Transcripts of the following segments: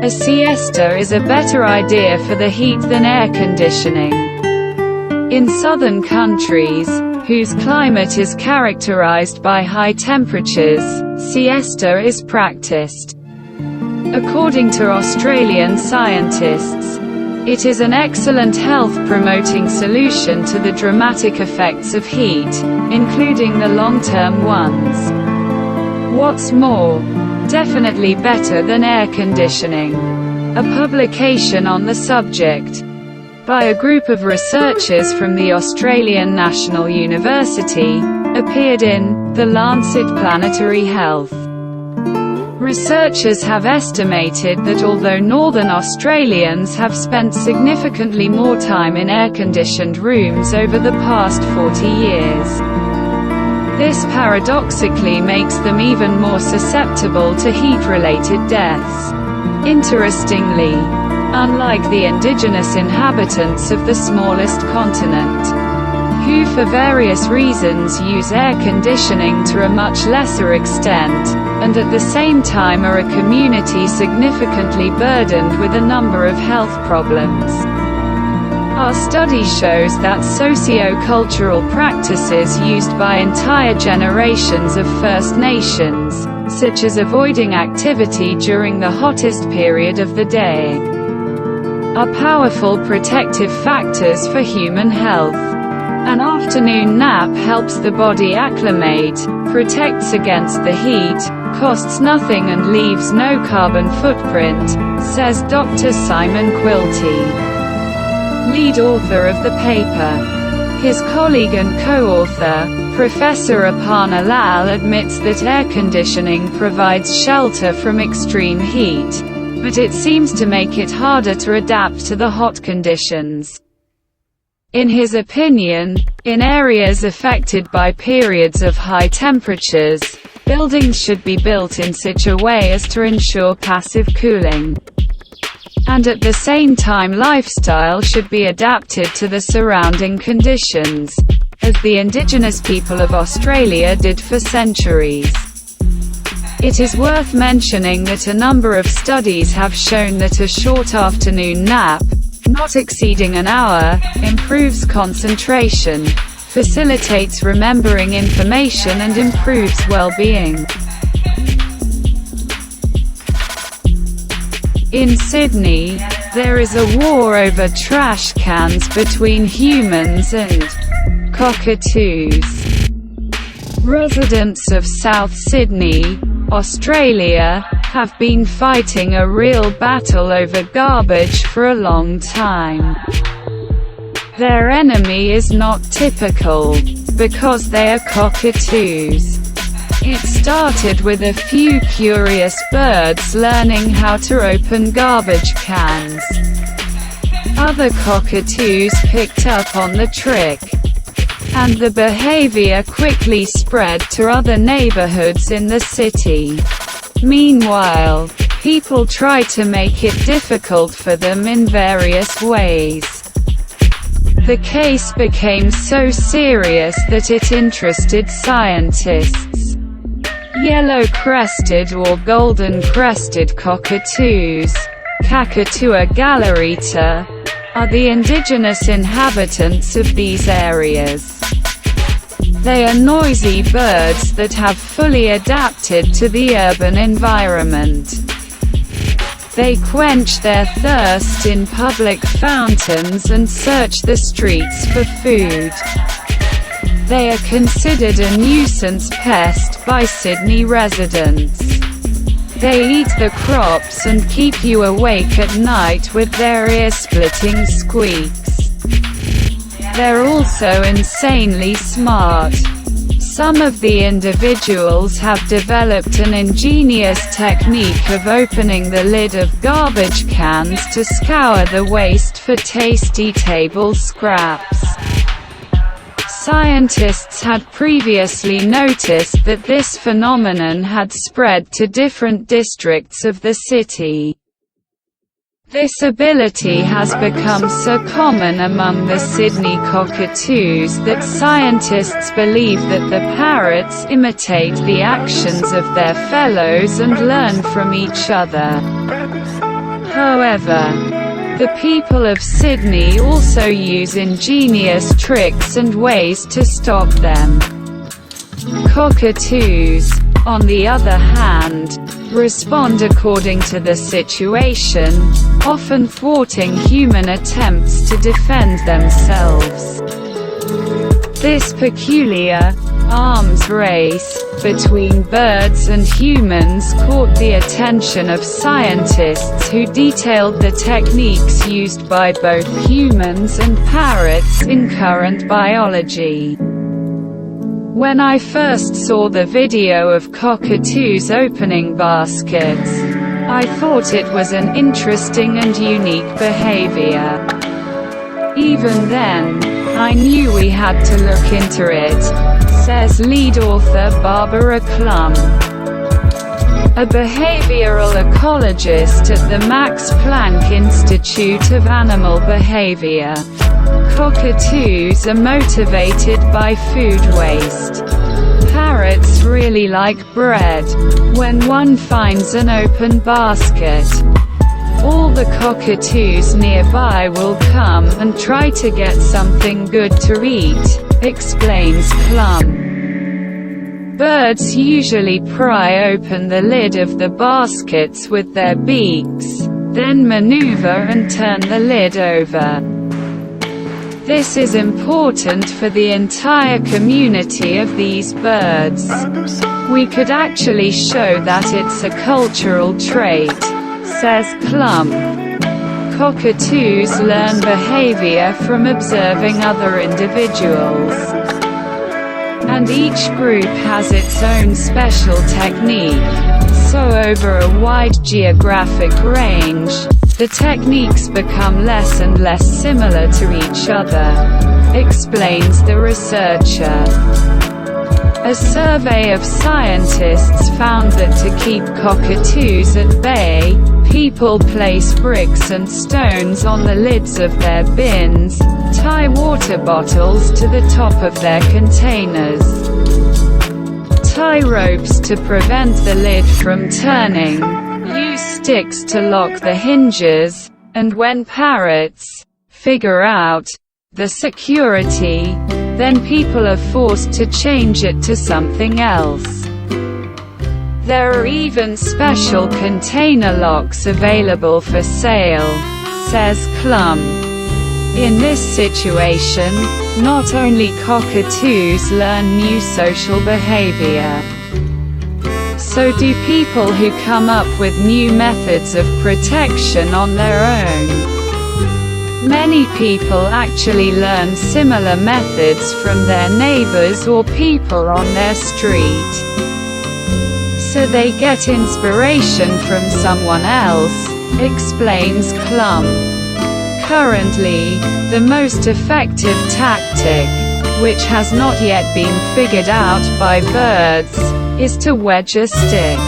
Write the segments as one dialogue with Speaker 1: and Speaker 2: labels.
Speaker 1: A siesta is a better idea for the heat than air conditioning. In southern countries, whose climate is characterized by high temperatures, siesta is practiced. According to Australian scientists, it is an excellent health-promoting solution to the dramatic effects of heat, including the long-term ones. What's more, definitely better than air conditioning. A publication on the subject, by a group of researchers from the Australian National University, appeared in The Lancet Planetary Health. Researchers have estimated that although Northern Australians have spent significantly more time in air-conditioned rooms over the past 40 years, this paradoxically makes them even more susceptible to heat-related deaths. Interestingly, unlike the indigenous inhabitants of the smallest continent, who for various reasons use air conditioning to a much lesser extent, and at the same time are a community significantly burdened with a number of health problems. Our study shows that socio-cultural practices used by entire generations of First Nations, such as avoiding activity during the hottest period of the day, are powerful protective factors for human health. An afternoon nap helps the body acclimate, protects against the heat, costs nothing and leaves no carbon footprint, says Dr. Simon Quilty, lead author of the paper. His colleague and co-author, Professor Aparna Lal, admits that air conditioning provides shelter from extreme heat, but it seems to make it harder to adapt to the hot conditions. In his opinion, in areas affected by periods of high temperatures, buildings should be built in such a way as to ensure passive cooling. And at the same time lifestyle should be adapted to the surrounding conditions, as the indigenous people of Australia did for centuries. It is worth mentioning that a number of studies have shown that a short afternoon nap, not exceeding an hour, improves concentration, facilitates remembering information and improves well-being. In Sydney, there is a war over trash cans between humans and cockatoos. Residents of South Sydney, Australia, have been fighting a real battle over garbage for a long time. Their enemy is not typical, because they are cockatoos. It started with a few curious birds learning how to open garbage cans. Other cockatoos picked up on the trick, and the behavior quickly spread to other neighborhoods in the city. Meanwhile, people tried to make it difficult for them in various ways. The case became so serious that it interested scientists. Yellow-crested or golden-crested cockatoos, Cockatoos gallerita, are the indigenous inhabitants of these areas. They are noisy birds that have fully adapted to the urban environment. They quench their thirst in public fountains and search the streets for food. They are considered a nuisance pest by Sydney residents. They eat the crops and keep you awake at night with their ear-splitting squeaks. They're also insanely smart. Some of the individuals have developed an ingenious technique of opening the lid of garbage cans to scour the waste for tasty table scraps. Scientists had previously noticed that this phenomenon had spread to different districts of the city. This ability has become so common among the Sydney cockatoos that scientists believe that the parrots imitate the actions of their fellows and learn from each other. However, the people of Sydney also use ingenious tricks and ways to stop them. Cockatoos, on the other hand, respond according to the situation, often thwarting human attempts to defend themselves. This peculiar arms race between birds and humans caught the attention of scientists who detailed the techniques used by both humans and parrots in current biology. When I first saw the video of cockatoos opening baskets, I thought it was an interesting and unique behavior. Even then, I knew we had to look into it, says lead author Barbara Klum, a behavioral ecologist at the Max Planck Institute of Animal Behavior. Cockatoos are motivated by food waste. Parrots really like bread. When one finds an open basket, all the cockatoos nearby will come and try to get something good to eat, explains Klum. Birds usually pry open the lid of the baskets with their beaks, then maneuver and turn the lid over. This is important for the entire community of these birds. We could actually show that it's a cultural trait, says Klum. Cockatoos learn behavior from observing other individuals, and each group has its own special technique, so over a wide geographic range, the techniques become less and less similar to each other, explains the researcher. A survey of scientists found that to keep cockatoos at bay, people place bricks and stones on the lids of their bins, tie water bottles to the top of their containers, tie ropes to prevent the lid from turning, use sticks to lock the hinges, and when parrots figure out the security, then people are forced to change it to something else. There are even special container locks available for sale, says Klum. In this situation, not only cockatoos learn new social behavior, so do people who come up with new methods of protection on their own. Many people actually learn similar methods from their neighbors or people on their street. So they get inspiration from someone else, explains Klum. Currently, the most effective tactic, which has not yet been figured out by birds, is to wedge a stick,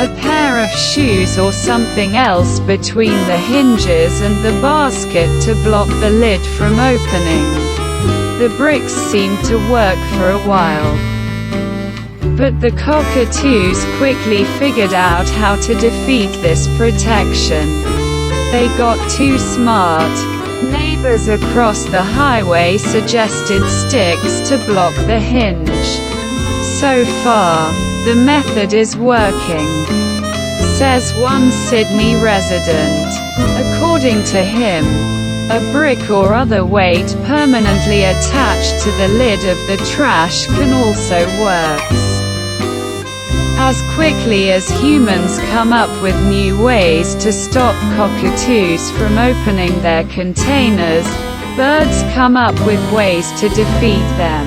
Speaker 1: a pair of shoes or something else between the hinges and the basket to block the lid from opening. The bricks seem to work for a while, but the cockatoos quickly figured out how to defeat this protection. They got too smart. Neighbors across the highway suggested sticks to block the hinge. So far, the method is working, says one Sydney resident. According to him, a brick or other weight permanently attached to the lid of the trash can also work. As quickly as humans come up with new ways to stop cockatoos from opening their containers, birds come up with ways to defeat them.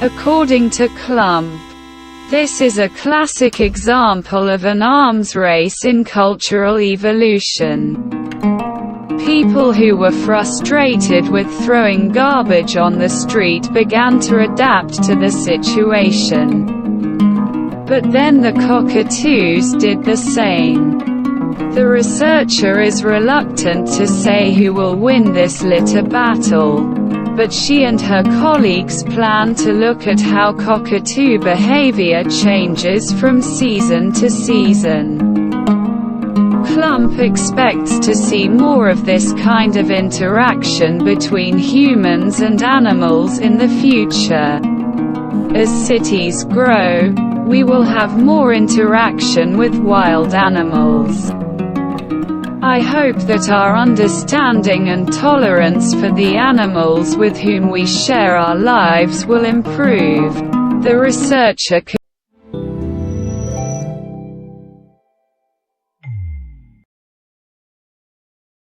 Speaker 1: According to Klum, this is a classic example of an arms race in cultural evolution. People who were frustrated with throwing garbage on the street began to adapt to the situation. But then the cockatoos did the same. The researcher is reluctant to say who will win this litter battle, but she and her colleagues plan to look at how cockatoo behavior changes from season to season. Klump expects to see more of this kind of interaction between humans and animals in the future. As cities grow, we will have more interaction with wild animals. I hope that our understanding and tolerance for the animals with whom we share our lives will improve, the researcher